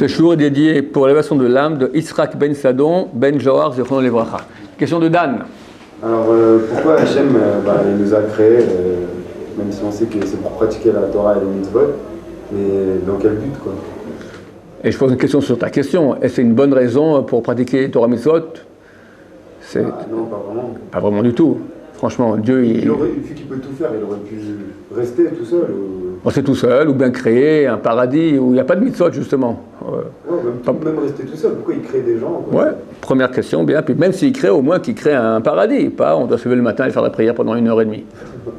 Ce jour est dédié pour l'élévation de l'âme de Yitzhak Ben Sadon, Ben Johar, Zichrono Livracha. Question de Dan. Alors, pourquoi Hachem il nous a créés, même si on sait que c'est pour pratiquer la Torah et les mitzvot, mais dans quel but, quoi? Et je pose une question sur ta question. Est-ce que c'est une bonne raison pour pratiquer Torah mitzvot? Non, pas vraiment. Pas vraiment du tout. Franchement, Dieu, Vu qu'il peut tout faire, il aurait pu rester tout seul. Rester tout seul, ou bien créer un paradis où il n'y a pas de mitzvot, justement. Même rester tout seul, pourquoi il crée des gens, quoi? Ouais, première question, bien. Puis même s'il crée, au moins qu'il crée un paradis. Pas on doit se lever le matin et faire la prière pendant 1h30.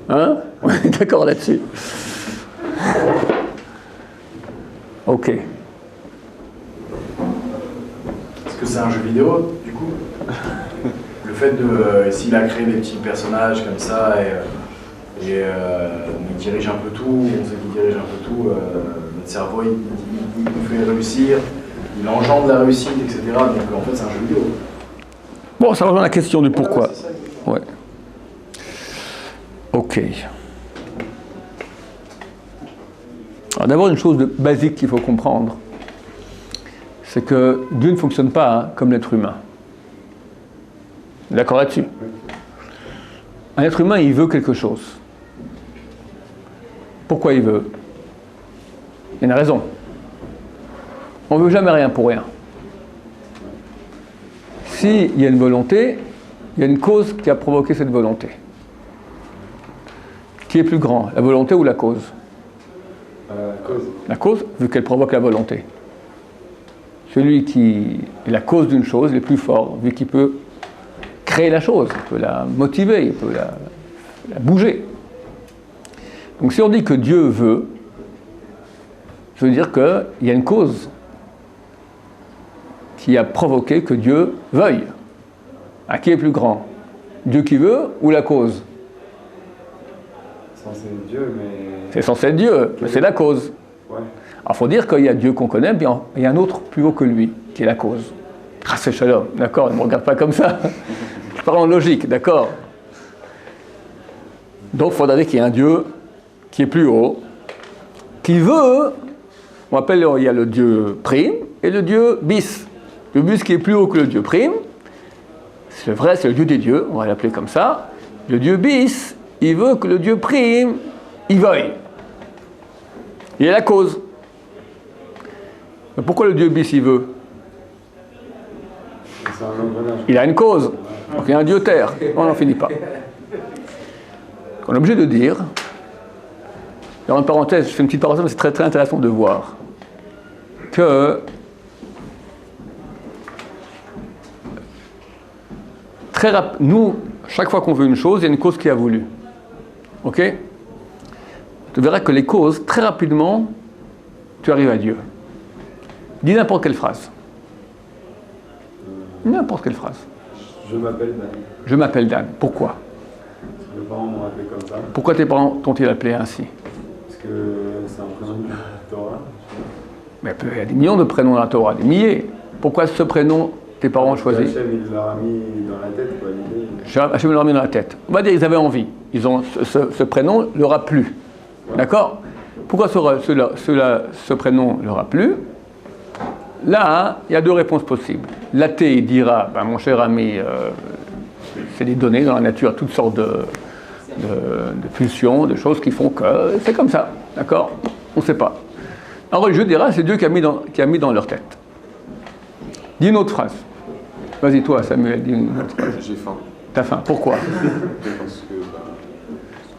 Hein? On est d'accord là-dessus. Ok. Est-ce que c'est un jeu vidéo, du coup? Le fait de, s'il a créé des petits personnages comme ça et il dirige un peu tout, on sait qu'il dirige un peu tout, notre cerveau il nous fait réussir, il engendre la réussite, etc. Donc en fait c'est un jeu vidéo. Bon, ça rejoint la question du pourquoi. Ouais. Ok. Alors d'abord une chose basique qu'il faut comprendre, c'est que Dieu ne fonctionne pas comme l'être humain. D'accord là-dessus? Un être humain, il veut quelque chose. Pourquoi il veut? Il y a une raison. On ne veut jamais rien pour rien. S'il y a une volonté, il y a une cause qui a provoqué cette volonté. Qui est plus grand, la volonté ou la cause? La cause. La cause, vu qu'elle provoque la volonté. Celui qui est la cause d'une chose, il est plus fort, vu qu'il peut créer la chose, il peut la motiver, il peut la bouger. Donc si on dit que Dieu veut, ça veut dire qu'il y a une cause qui a provoqué que Dieu veuille. À qui est plus grand? Dieu qui veut ou la cause? C'est censé être Dieu, mais... C'est censé être Dieu, mais c'est la cause. Ouais. Alors il faut dire qu'il y a Dieu qu'on connaît, puis il y a un autre plus haut que lui, qui est la cause. Ah, c'est Shalom, d'accord, ne me regarde pas comme ça. Je parle en logique, d'accord. Donc il faudrait qu'il y ait un Dieu qui est plus haut, qui veut, on appelle, il y a le Dieu prime et le Dieu bis. Le bis qui est plus haut que le Dieu prime, c'est vrai, c'est le Dieu des dieux, on va l'appeler comme ça. Le Dieu bis, il veut que le Dieu prime, il veuille. Il est la cause. Mais pourquoi le Dieu bis, il veut? C'est un engrenage. Il a une cause. Donc il y a un Dieu terre. On n'en finit pas. On est obligé de dire, et en parenthèse, je fais une petite parenthèse, mais c'est très très intéressant de voir que nous, chaque fois qu'on veut une chose, il y a une cause qui a voulu. Ok? Tu verras que les causes, très rapidement, tu arrives à Dieu. Dis n'importe quelle phrase. N'importe quelle phrase. Je m'appelle Dan. Je m'appelle Dan. Pourquoi? Mes parents m'ont appelé comme ça. Pourquoi tes parents t'ont-ils appelé ainsi? Parce que c'est un prénom de Torah. Mais il y a des millions de prénoms dans la Torah, des milliers. Pourquoi ce prénom tes parents ont choisi? Hachem, il leur a mis dans la tête, quoi, l'idée. Hachem leur a mis dans la tête. On va dire qu'ils avaient envie. Ils ont, ce prénom leur a plu. Ouais. D'accord? Pourquoi ce prénom leur a plu? Là, il y a deux réponses possibles. L'athée dira, mon cher ami, c'est des données dans la nature, toutes sortes de pulsions, de choses qui font que c'est comme ça. D'accord? On ne sait pas. Un religieux dira, c'est Dieu qui a mis dans leur tête. Dis une autre phrase. Vas-y, toi, Samuel, dis une autre phrase. J'ai faim. T'as faim. Pourquoi?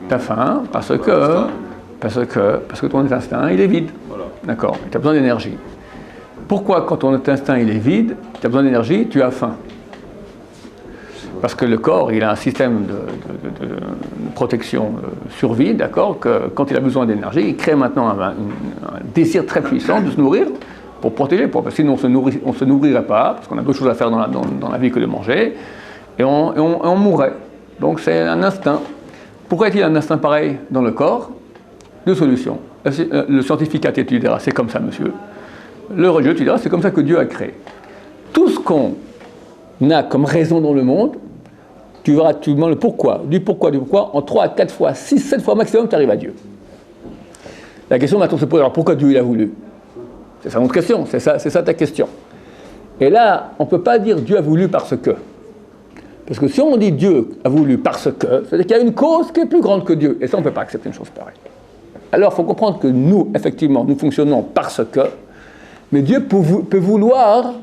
T'as faim parce que ton instinct, il est vide. Voilà. D'accord? Tu as besoin d'énergie. Pourquoi, quand ton instinct il est vide, tu as besoin d'énergie, tu as faim? Parce que le corps, il a un système de protection, survie, d'accord, que quand il a besoin d'énergie, il crée maintenant un désir très puissant de se nourrir pour protéger, parce que sinon on ne se nourrirait pas, parce qu'on a d'autres choses à faire dans la vie que de manger, et on mourrait. Donc c'est un instinct. Pourquoi est-il un instinct pareil dans le corps? Deux solutions. Le scientifique athée, tu diras, c'est comme ça, monsieur. Le religieux, tu diras, c'est comme ça que Dieu a créé. Tout ce qu'on a comme raison dans le monde, tu verras, tu demandes le pourquoi, du pourquoi, en 3, 4 fois, 6, 7 fois maximum, tu arrives à Dieu. La question maintenant se pose, alors pourquoi Dieu il a voulu? C'est ça notre question, c'est ça ta question. Et là, on ne peut pas dire Dieu a voulu parce que. Parce que si on dit Dieu a voulu parce que, c'est-à-dire qu'il y a une cause qui est plus grande que Dieu. Et ça, on ne peut pas accepter une chose pareille. Alors, il faut comprendre que nous, effectivement, nous fonctionnons parce que, mais Dieu peut vouloir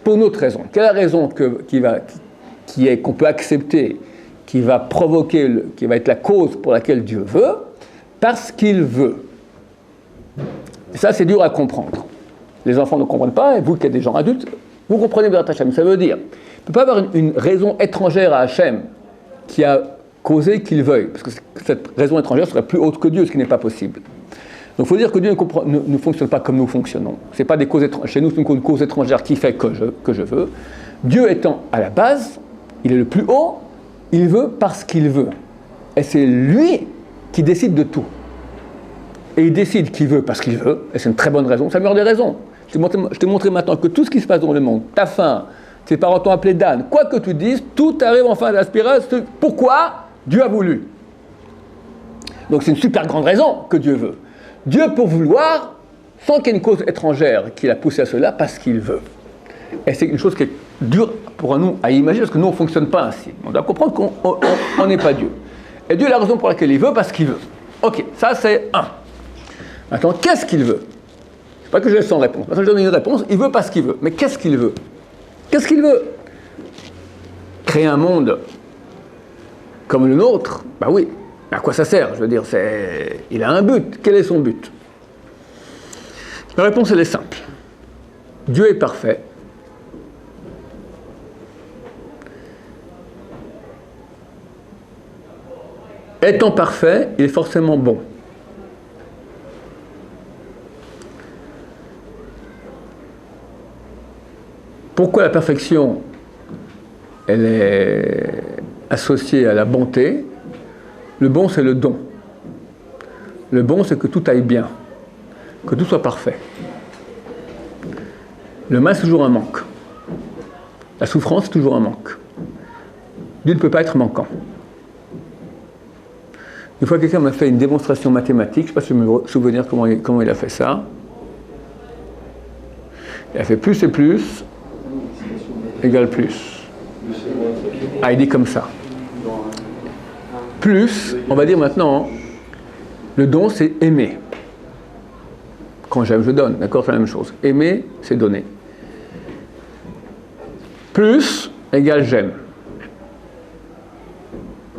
pour une autre raison. Quelle est la raison qu'on peut accepter, qui va provoquer, qui va être la cause pour laquelle Dieu veut? Parce qu'il veut. Et ça, c'est dur à comprendre. Les enfants ne comprennent pas, et vous qui êtes des gens adultes, vous comprenez B'ezrat Hashem. Ça veut dire, il ne peut pas y avoir une raison étrangère à Hashem qui a causé qu'il veuille, parce que cette raison étrangère serait plus haute que Dieu, ce qui n'est pas possible. Donc il faut dire que Dieu ne fonctionne pas comme nous fonctionnons. C'est pas des causes étrangères. Chez nous, c'est une cause étrangère qui fait que je veux. Dieu étant à la base, il est le plus haut, il veut parce qu'il veut. Et c'est lui qui décide de tout. Et il décide qu'il veut parce qu'il veut, et c'est une très bonne raison, c'est la meilleure des raisons. Je t'ai montré maintenant que tout ce qui se passe dans le monde, ta faim, tes parents t'ont appelé Dan, quoi que tu dises, tout arrive en fin de la spirale. Pourquoi? Dieu a voulu. Donc c'est une super grande raison que Dieu veut. Dieu peut vouloir, sans qu'il y ait une cause étrangère qui l'a poussé à cela, parce qu'il veut. Et c'est une chose qui est dure pour nous à imaginer, parce que nous on ne fonctionne pas ainsi. On doit comprendre qu'on n'est pas Dieu. Et Dieu a la raison pour laquelle il veut, parce qu'il veut. Ok, ça c'est un. Maintenant, qu'est-ce qu'il veut? C'est pas que je laisse sans réponse. Maintenant, je donne une réponse. Il veut parce qu'il veut. Mais qu'est-ce qu'il veut? Qu'est-ce qu'il veut? Créer un monde comme le nôtre? Bah oui. À quoi ça sert? Je veux dire, il a un but. Quel est son but? La réponse, elle est simple. Dieu est parfait. Étant parfait, il est forcément bon. Pourquoi la perfection, elle est associée à la bonté? Le bon, c'est le don. Le bon, c'est que tout aille bien, que tout soit parfait. Le mal, c'est toujours un manque. La souffrance, c'est toujours un manque. Dieu ne peut pas être manquant. Une fois, quelqu'un m'a fait une démonstration mathématique, je ne sais pas si je me souviens comment il a fait ça. Il a fait plus et plus égale plus. Ah, il dit comme ça. Plus, on va dire maintenant, le don, c'est aimer. Quand j'aime, je donne, d'accord, c'est la même chose. Aimer, c'est donner. Plus égale j'aime.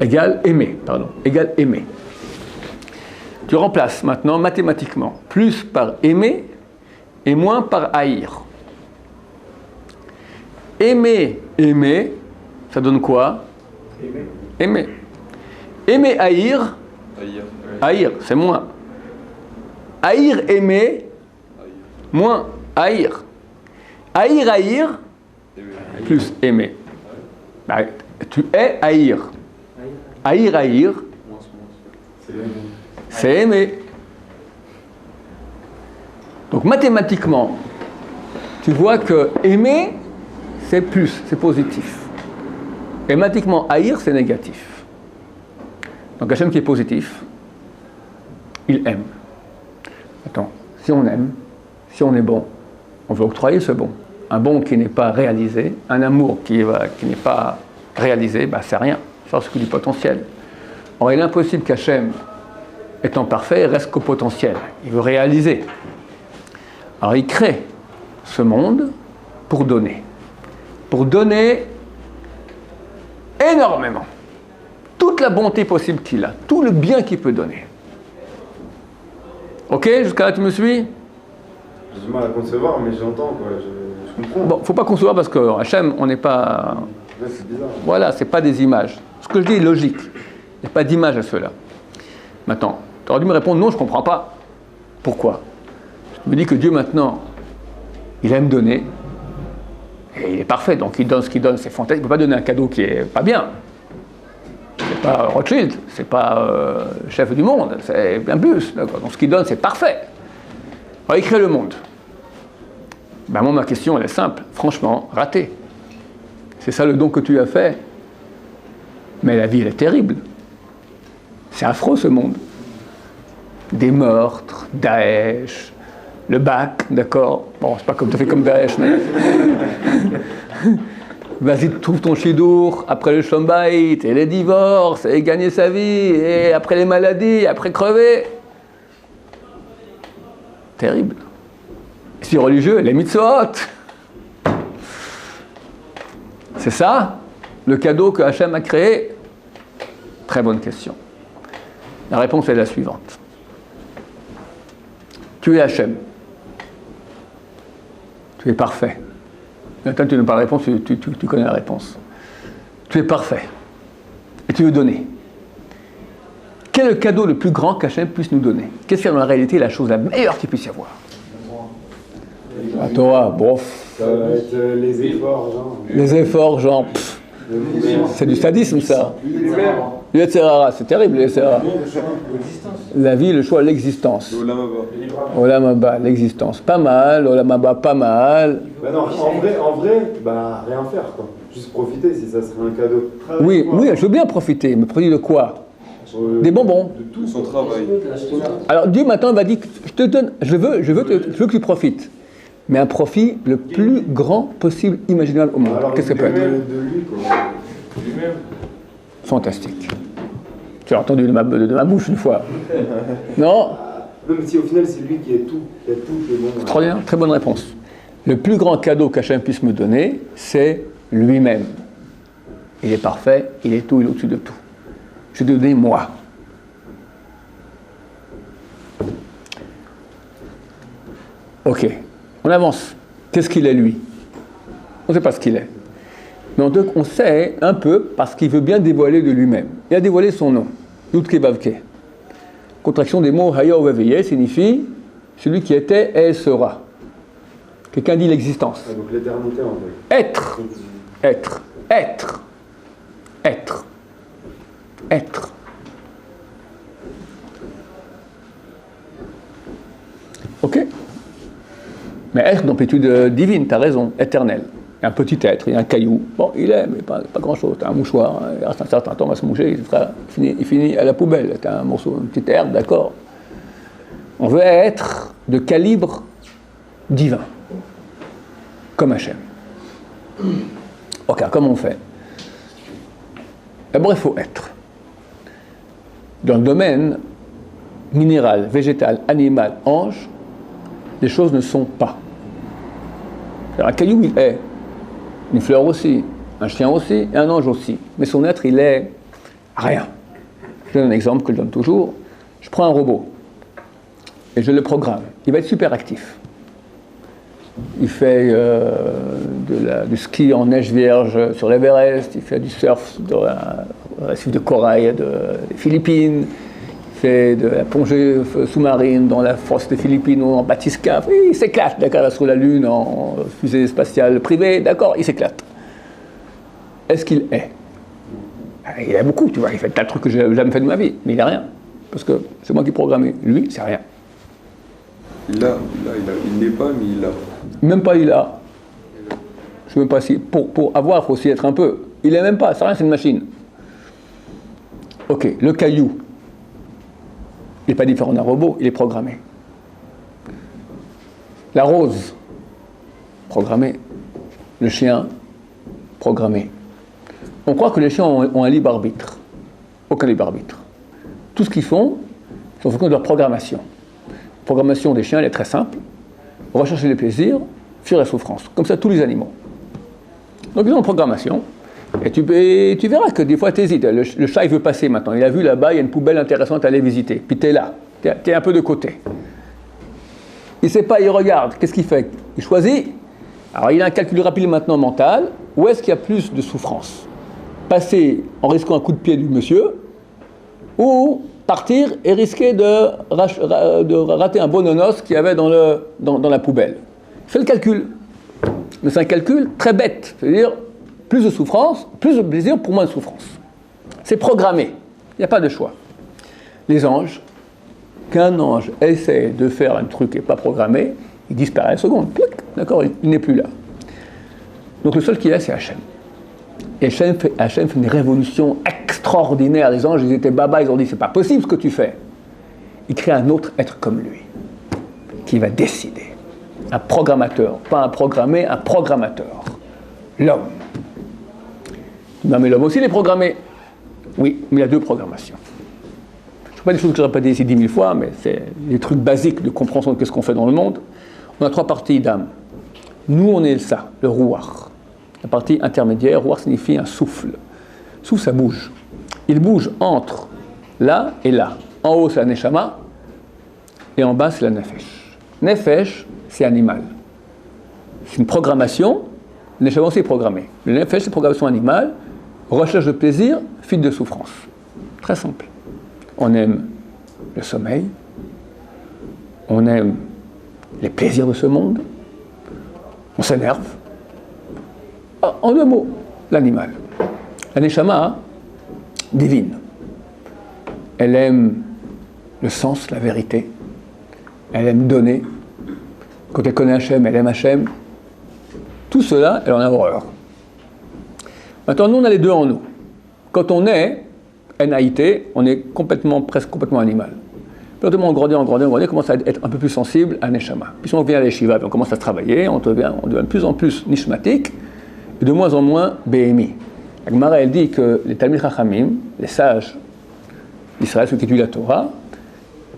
Égale aimer, pardon. Égale aimer. Tu remplaces maintenant mathématiquement plus par aimer et moins par haïr. Aimer, ça donne quoi? Aimer. Aimer, haïr, c'est moins. Haïr, aimer, moins. Haïr. Haïr, plus aimer. Bah, tu es haïr. Haïr, c'est aimer. Donc mathématiquement, tu vois que aimer, c'est plus, c'est positif. Et mathématiquement, haïr, c'est négatif. Donc Hachem qui est positif, il aime. Attends, si on aime, si on est bon, on veut octroyer ce bon. Un bon qui n'est pas réalisé, un amour qui n'est pas réalisé, bah, c'est rien. C'est ce que du potentiel. Or, il est impossible qu'Hachem, étant parfait, reste qu'au potentiel. Il veut réaliser. Alors, il crée ce monde pour donner. Pour donner énormément. Toute la bonté possible qu'il a. Tout le bien qu'il peut donner. Ok? Jusqu'à là, tu me suis? J'ai du mal à concevoir, mais j'entends, quoi. Je comprends. Bon, faut pas concevoir parce que Hachem, on n'est pas... Ouais, c'est bizarre. Voilà, c'est pas des images. Ce que je dis est logique. Il n'y a pas d'image à cela. Maintenant, tu aurais dû me répondre, non, je ne comprends pas. Pourquoi? Je me dis que Dieu, maintenant, il aime donner. Et il est parfait, donc il donne ce qu'il donne, c'est fantastique. Il ne peut pas donner un cadeau qui est pas bien. C'est pas Rothschild, c'est pas chef du monde, c'est bien plus. D'accord. Donc ce qu'il donne, c'est parfait. Alors, il crée le monde. Ben, moi, ma question, elle est simple. Franchement, raté. C'est ça le don que tu as fait. Mais la vie, elle est terrible. C'est affreux, ce monde. Des meurtres, Daesh, le bac, d'accord. Bon, c'est pas comme tu as fait comme Daesh, mais. Vas-y, trouve ton chidour, après le shambait, et les divorces, et gagner sa vie, et après les maladies, après crever. Terrible. Si religieux, les mitzvot. C'est ça, le cadeau que Hachem a créé? Très bonne question. La réponse est la suivante. Tu es Hachem. Tu es parfait. Maintenant, tu n'as pas la réponse, tu connais la réponse. Tu es parfait. Et tu veux donner. Quel est le cadeau le plus grand qu'Hachem puisse nous donner? Qu'est-ce qui est dans la réalité la chose la meilleure qu'il puisse y avoir? La Torah, bof. Ça va être les efforts, genre. Les efforts, genre, c'est du sadisme, ça. Le Yetzirah, c'est terrible, le Yetzirah. La vie, le choix, l'existence. Olam Haba, l'existence. Pas mal, Olam Haba, pas mal. Bah non, en vrai, bah rien faire, quoi. Juste profiter, si ça serait un cadeau. Oui, je veux bien profiter, mais profiter de quoi? Des bonbons. De tout son travail. Alors Dieu maintenant va dire, je te donne, je veux que tu profites. Mais un profit le plus grand possible, imaginable au monde. Qu'est-ce que ça peut être? De lui, quoi. Lui-même. Fantastique. Tu as entendu de ma bouche une fois. Non? Non, mais si au final c'est lui qui est tout, qui a tout qui est bon. Extraordinaire, très bonne réponse. Le plus grand cadeau qu'Hachem puisse me donner, c'est lui-même. Il est parfait, il est tout, il est au-dessus de tout. Je vais te donner moi. Ok, on avance. Qu'est-ce qu'il est lui? On ne sait pas ce qu'il est. Mais on sait un peu parce qu'il veut bien dévoiler de lui-même. Il a dévoilé son nom, Yudke Vavke. Contraction des mots Haya Oveveye signifie celui qui était et sera. Quelqu'un dit l'existence. Ah, donc l'éternité en fait. Être. Être. Être. Être. Être. Ok? Mais être d'amplitude divine, tu as raison, éternel. Il y a un petit être, il y a un caillou. Bon, il est, mais pas grand-chose. Tu as un mouchoir, il reste un certain temps à se moucher, il finit à la poubelle. Tu as un morceau, une petite herbe, d'accord. On veut être de calibre divin, comme Hachem. Ok, comment on fait? D'abord, il faut être. Dans le domaine minéral, végétal, animal, ange, les choses ne sont pas. Alors, un caillou, il est. Une fleur aussi, un chien aussi, et un ange aussi. Mais son être, il est rien. Je donne un exemple que je donne toujours. Je prends un robot et je le programme. Il va être super actif. Il fait du ski en neige vierge sur l'Everest, il fait du surf dans le récif de corail des Philippines, il fait de la plongée sous-marine dans la fosse des Philippines ou en bathyscaphe. Il s'éclate, d'accord, sur la Lune en fusée spatiale privée, d'accord, il s'éclate. Est-ce qu'il est? Il a beaucoup, tu vois, il fait tas de trucs que je n'ai jamais fait de ma vie, mais il n'a rien. Parce que c'est moi qui ai programmé. Lui, c'est rien. Il n'est pas, mais il a. Même pas il a. Je ne sais même pas si. Pour avoir, il faut aussi être un peu. Il n'est même pas, c'est rien, c'est une machine. Ok, le caillou. Il n'est pas différent d'un robot, il est programmé. La rose, programmée. Le chien, programmé. On croit que les chiens ont un libre arbitre. Aucun libre arbitre. Tout ce qu'ils font, c'est en fonction de leur programmation. La programmation des chiens, elle est très simple. Rechercher les plaisirs, fuir la souffrance. Comme ça, tous les animaux. Donc, ils ont une programmation. Et tu verras que des fois, tu hésites. Le chat, il veut passer maintenant. Il a vu là-bas, il y a une poubelle intéressante à aller visiter. Puis tu es là. Tu es un peu de côté. Il ne sait pas, il regarde. Qu'est-ce qu'il fait? Il choisit. Alors, il a un calcul rapide maintenant mental. Où est-ce qu'il y a plus de souffrance? Passer en risquant un coup de pied du monsieur, ou partir et risquer de rater un bononos qu'il y avait dans la poubelle. Fais le calcul. Mais c'est un calcul très bête. C'est-à-dire, plus de souffrance, plus de plaisir pour moins de souffrance. C'est programmé. Il n'y a pas de choix. Les anges, qu'un ange essaie de faire un truc qui n'est pas programmé, il disparaît à la seconde. D'accord, il n'est plus là. Donc le seul qui est là, c'est Hachem. Et Hachem fait une révolution extraordinaire. Les anges, ils étaient baba, ils ont dit, c'est pas possible ce que tu fais. Il crée un autre être comme lui. qui va décider. Un programmateur, pas un programmé, un programmateur. L'homme. Non, mais l'homme aussi, il est programmé. Oui, mais il y a deux programmations. Je ne sais pas des choses que je répète ici 10 000 fois, mais c'est des trucs basiques de compréhension de ce qu'on fait dans le monde. On a 3 parties d'âme. Nous, on est ça, le rouar. La partie intermédiaire, rouar signifie un souffle. Souffle, ça bouge. Il bouge entre là et là. En haut, c'est la neshama, et en bas, c'est la nefesh. Nefesh, c'est animal. C'est une programmation. Le neshama aussi est programmé. Le nefesh, c'est une programmation animale. Recherche de plaisir, fuite de souffrance. Très simple. On aime le sommeil. On aime les plaisirs de ce monde. On s'énerve. En 2 mots, l'animal. La neshama, divine. Elle aime le sens, la vérité. Elle aime donner. Quand elle connaît Hachem, elle aime Hachem. Tout cela, elle en a horreur. Maintenant, nous, on a les deux en nous. Quand on est NAIT, on est presque complètement animal. Puis on grandit, on commence à être un peu plus sensible à Neshama. Puis si on vient à l'Eshiva, on commence à travailler, on devient de plus en plus nishmatique, et de moins en moins BMI. La Gemara, elle dit que les Talmid Chachamim, les sages d'Israël, ceux qui étudient la Torah,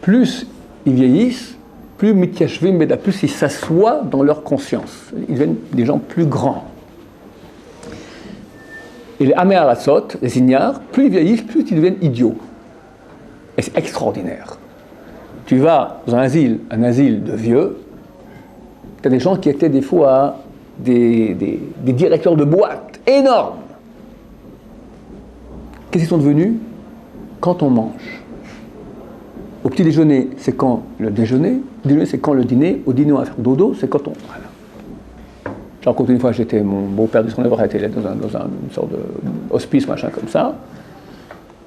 plus ils vieillissent, plus mityashvim beda, plus ils s'assoient dans leur conscience. Ils deviennent des gens plus grands. Et les Améharassot, les ignares, plus ils vieillissent, plus ils deviennent idiots. Et c'est extraordinaire. Tu vas dans un asile de vieux, tu as des gens qui étaient des fois des directeurs de boîtes énormes. Qu'est-ce qu'ils sont devenus? Quand on mange. Au petit déjeuner, c'est quand le déjeuner. Au déjeuner, c'est quand le dîner. Au dîner, on va faire dodo, c'est quand on... Voilà. J'ai rencontré une fois, mon beau-père de son œuvre était là dans une sorte d'hospice, machin comme ça.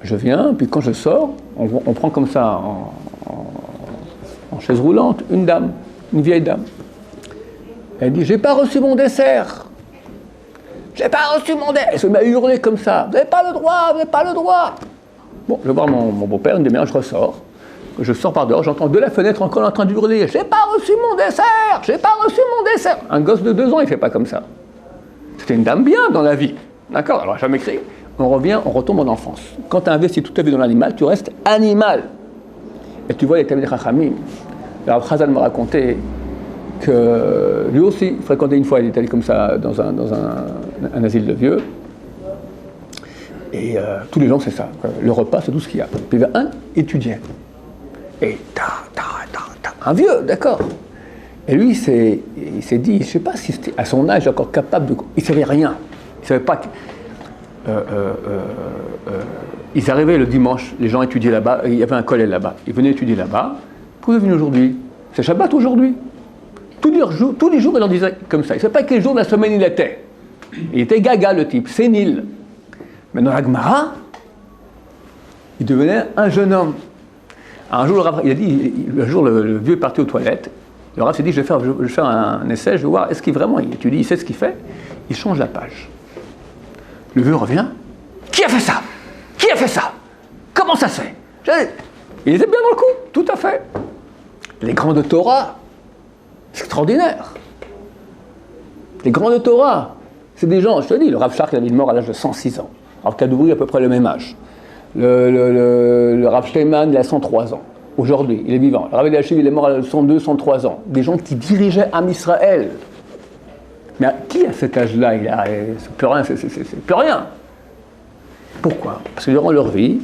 Je viens, puis quand je sors, on prend comme ça, en chaise roulante, une dame, une vieille dame. Elle dit, j'ai pas reçu mon dessert. J'ai pas reçu mon dessert. Elle se met à hurler comme ça. Vous n'avez pas le droit, vous n'avez pas le droit. Bon, je vais voir mon beau-père, une demi-heure, je ressors. Je sors par dehors, j'entends de la fenêtre encore en train d'hurler. J'ai pas reçu mon dessert, j'ai pas reçu mon dessert. Un gosse de 2 ans, il fait pas comme ça. C'était une dame bien dans la vie. D'accord, alors jamais crié. On retombe en enfance. Quand tu as investi toute ta vie dans l'animal, tu restes animal. Et tu vois les Talmid Chachamim. Alors Chazal m'a raconté que lui aussi fréquentait une fois, il était allé comme ça dans un asile de vieux. Et tous les gens, c'est ça. Le repas, c'est tout ce qu'il y a. Puis il y avait un étudiant. Et un vieux, d'accord. Et lui, il s'est dit, je ne sais pas si c'était à son âge encore capable de... Il ne savait rien. Il ne savait pas... ils arrivaient le dimanche, les gens étudiaient là-bas, il y avait un collège là-bas. Ils venaient étudier là-bas. Pourquoi vous venez aujourd'hui? C'est Shabbat aujourd'hui. Tous les jours, il en disait comme ça. Il ne savait pas quel jour de la semaine il était. Il était gaga, le type, sénile. Mais dans la Gemara, il devenait un jeune homme. Un jour, il a dit, le vieux est parti aux toilettes. Le Rav s'est dit, je vais faire un essai, je vais voir, est-ce qu'il vraiment, il étudie, il sait ce qu'il fait. Il change la page. Le vieux revient. Qui a fait ça? Qui a fait ça? Comment ça se fait? Il était bien dans le coup, tout à fait. Les grands de Torah, c'est extraordinaire. Les grands de Torah, c'est des gens, je te dis, le Rav Shark, il est mort à l'âge de 106 ans. Rav Kadouri, à peu près le même âge. Le Rav Steinman, il a 103 ans. Aujourd'hui, il est vivant. Le Rav Eliashiv, il est mort à 102, 103 ans. Des gens qui dirigeaient Am Israël. Mais qui à cet âge-là, c'est plus rien, c'est plus rien. Pourquoi? Parce que durant leur vie,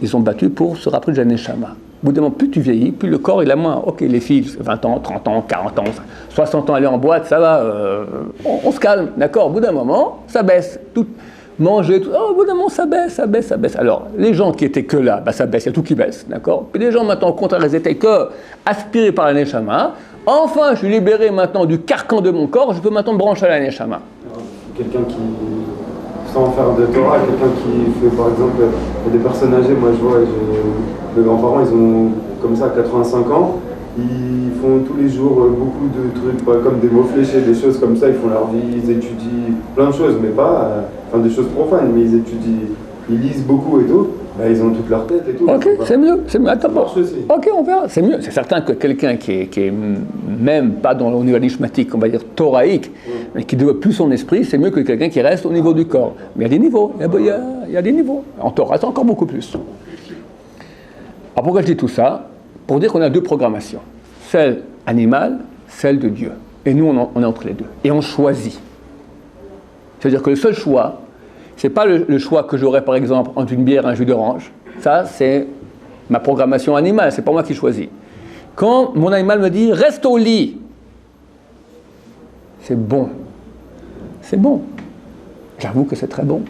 ils sont battus pour se rapprocher de la Neshama. Au bout d'un moment, plus tu vieillis, plus le corps il a moins. Ok, les filles, 20 ans, 30 ans, 40 ans, 60 ans, aller en boîte, ça va, on se calme, d'accord? Au bout d'un moment, ça baisse. Manger, tout. Oh, au bout d'un moment, ça baisse. Alors, les gens qui étaient que là, ça baisse, il y a tout qui baisse, d'accord? Puis les gens maintenant, au contraire, ils étaient que aspirés par la Neshama. Enfin, je suis libéré maintenant du carcan de mon corps, je peux maintenant me brancher à la Neshama. Quelqu'un qui, sans faire de Torah, quelqu'un qui fait, par exemple, des personnes âgées, moi je vois, mes grands-parents, ils ont comme ça 85 ans, ils font tous les jours beaucoup de trucs, comme des mots fléchés, des choses comme ça, ils font leur vie, ils étudient plein de choses, mais pas, des choses profanes, mais ils étudient, ils lisent beaucoup et tout. Bah, ils ont toute leur tête et tout. Ok, c'est mieux, c'est mieux. Attends, marche aussi. ok, on verra, c'est mieux. C'est certain que quelqu'un qui est même pas dans le niveau nishmatique, on va dire thoraïque, mais qui développe plus son esprit, c'est mieux que quelqu'un qui reste au niveau du corps. Mais il y a des niveaux, il y a des niveaux. En Torah, c'est encore beaucoup plus. Alors pourquoi je dis tout ça? Pour dire qu'on a deux programmations. Celle animale, celle de Dieu. Et nous, on est entre les deux. Et on choisit. C'est-à-dire que le seul choix, c'est pas le choix que j'aurais par exemple entre une bière et un jus d'orange. Ça, c'est ma programmation animale, c'est pas moi qui choisis. Quand mon animal me dit « reste au lit », c'est bon. C'est bon. J'avoue que c'est très bon.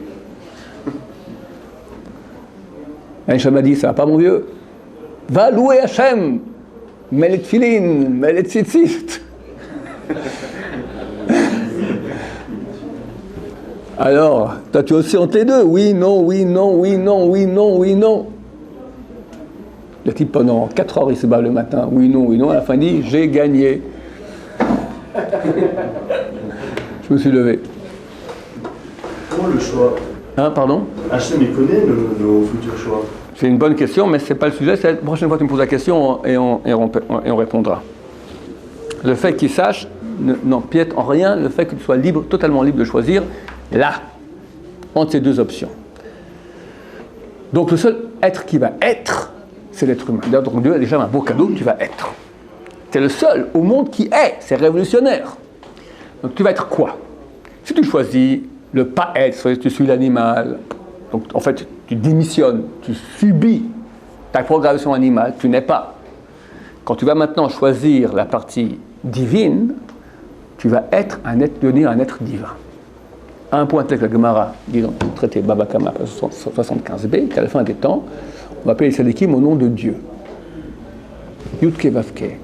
Hachem m'a dit « ça va pas mon vieux. Va louer Hachem. Mets les tfilines, mets les tzitzit. » Alors, toi tu es aussi entre les deux. Oui, non, oui, non, oui, non, oui, non, oui, non. Le type pendant 4 heures il se bat le matin. Oui, non, oui, non. À la fin il dit, j'ai gagné. Je me suis levé. Comment le choix? Hein, pardon? Hachem, il connaît nos futurs choix. C'est une bonne question, mais ce n'est pas le sujet. C'est la prochaine fois que tu me poses la question et on répondra. Le fait qu'il sache n'empiète en rien le fait que tu sois libre, totalement libre de choisir là, entre ces deux options. Donc le seul être qui va être, c'est l'être humain. D'ailleurs, donc Dieu a déjà un beau cadeau, tu vas être. C'est le seul au monde qui est, c'est révolutionnaire. Donc tu vas être quoi? Si tu choisis le pas être, soit tu suis l'animal, donc en fait tu démissionnes, tu subis ta programmation animale, tu n'es pas. Quand tu vas maintenant choisir la partie divine, tu vas être un être, devenir un être divin. À un point tel que la Gemara dit dans le traité Baba Kama 75b, qu'à la fin des temps, on va appeler les Sadikim au nom de Dieu. Yudke Vavke,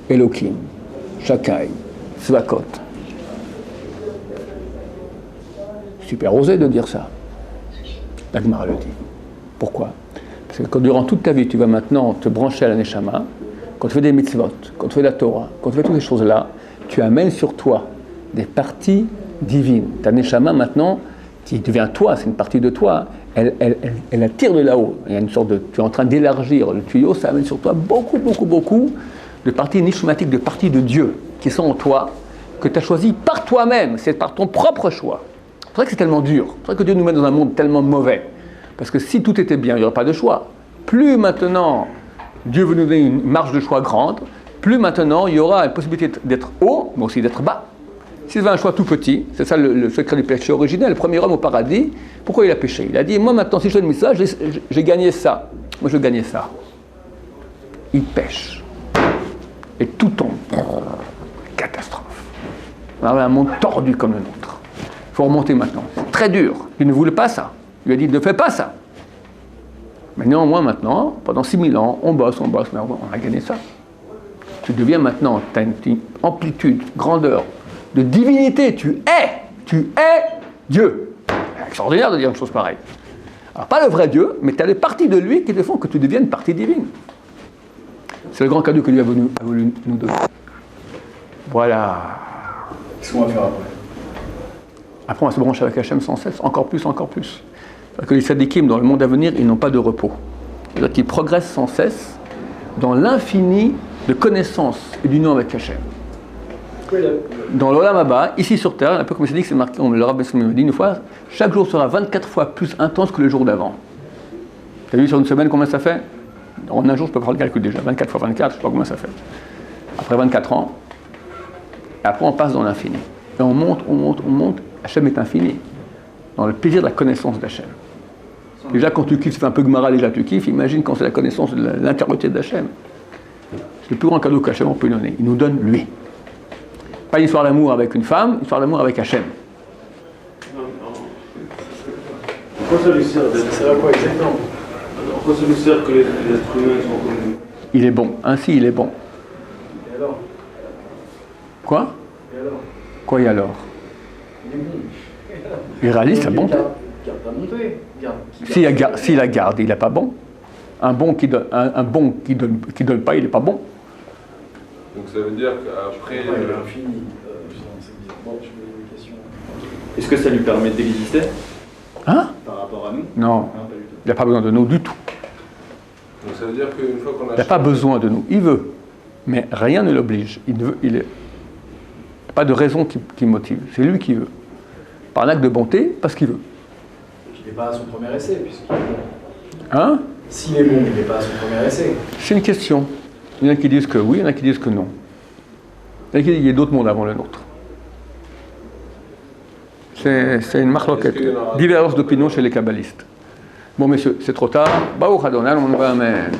Elohim, Shakai, Svakot. Super osé de dire ça. La Gemara le dit. Pourquoi? Parce que quand durant toute ta vie, tu vas maintenant te brancher à la Neshama, quand tu fais des mitzvot, quand tu fais la Torah, quand tu fais toutes ces choses-là, tu amènes sur toi des parties divines. Ta Neshama maintenant, qui devient toi, c'est une partie de toi, elle attire de là-haut. Il y a une sorte de, tu es en train d'élargir le tuyau, ça amène sur toi beaucoup de parties nishmatiques, de parties de Dieu qui sont en toi, que tu as choisi par toi-même, c'est par ton propre choix. C'est vrai que c'est tellement dur, c'est vrai que Dieu nous met dans un monde tellement mauvais. Parce que si tout était bien, il n'y aurait pas de choix. Plus maintenant Dieu veut nous donner une marge de choix grande, plus maintenant il y aura une possibilité d'être haut, mais aussi d'être bas. S'il avait un choix tout petit, c'est ça le secret du péché originel, le premier homme au paradis, pourquoi il a péché? Il a dit, moi maintenant si je donne ça, j'ai gagné ça. Moi je veux gagner ça. Il pêche. Et tout tombe. Catastrophe. On a un monde tordu comme le nôtre. Il faut remonter maintenant. C'est très dur. Il ne voulait pas ça. Il lui a dit, ne fais pas ça. Mais néanmoins, maintenant, pendant 6000 ans, on bosse, mais on a gagné ça. Tu deviens maintenant, tu as une amplitude, grandeur, de divinité. Tu es Dieu. C'est extraordinaire de dire une chose pareille. Alors, pas le vrai Dieu, mais tu as les parties de lui qui te font que tu deviennes partie divine. C'est le grand cadeau que lui a voulu nous donner. Voilà. Qu'est-ce qu'on va faire après? Après, on va se brancher avec Hachem sans cesse, encore plus. Parce que les sadikim, dans le monde à venir, ils n'ont pas de repos. C'est-à-dire qu'ils progressent sans cesse dans l'infini de connaissances et d'union avec Hachem. Dans l'Olam Haba, ici sur Terre, un peu comme c'est dit que c'est marqué, le Rav Besson me dit une fois, chaque jour sera 24 fois plus intense que le jour d'avant. Tu as vu sur une semaine combien ça fait? En un jour, je peux faire le calcul déjà. 24 fois 24, je ne sais pas combien ça fait. Après 24 ans, et après on passe dans l'infini. Et on monte. Hachem est infini. Dans le plaisir de la connaissance d'Hachem. Déjà, quand tu kiffes, tu fais un peu Gemara, déjà tu kiffes. Imagine quand c'est la connaissance de l'intériorité d'Hachem. C'est le plus grand cadeau qu'Hachem peut donner. Il nous donne lui. Pas une histoire d'amour avec une femme, une histoire d'amour avec Hachem. Pourquoi ça lui sert d'être? C'est à quoi exactement? Pourquoi ça lui sert que les êtres humains sont comme nous? Il est bon. Ainsi, il est bon. Et alors? Quoi? Et alors? Quoi et alors? Il est bon. Il réalise sa bonté. Garde ta bonté. S'il la garde, il n'est pas bon. Un bon qui donne pas, il n'est pas bon. Donc ça veut dire qu'après... l'infini. Bon, je me pose une question. Est-ce que ça lui permet d'exister Hein? par rapport à nous? Non. Non, pas du tout. Il n'a pas besoin de nous du tout. Donc ça veut dire qu'une fois qu'on a... Il n'a pas besoin de nous. Il veut. Mais rien ne l'oblige. Il n'y a pas de raison qui motive. C'est lui qui veut. Par un acte de bonté, parce qu'il veut. Il n'est pas à son premier essai, puisqu'il est bon. Hein? S'il est bon, il n'est pas à son premier essai. C'est une question. Il y en a qui disent que oui, il y en a qui disent que non. Il y en a qui disent qu'il y a d'autres mondes avant le nôtre. C'est une marloquette. Divergence d'opinion chez les kabbalistes. Bon, messieurs, c'est trop tard. Baruch Adonai, on va amen.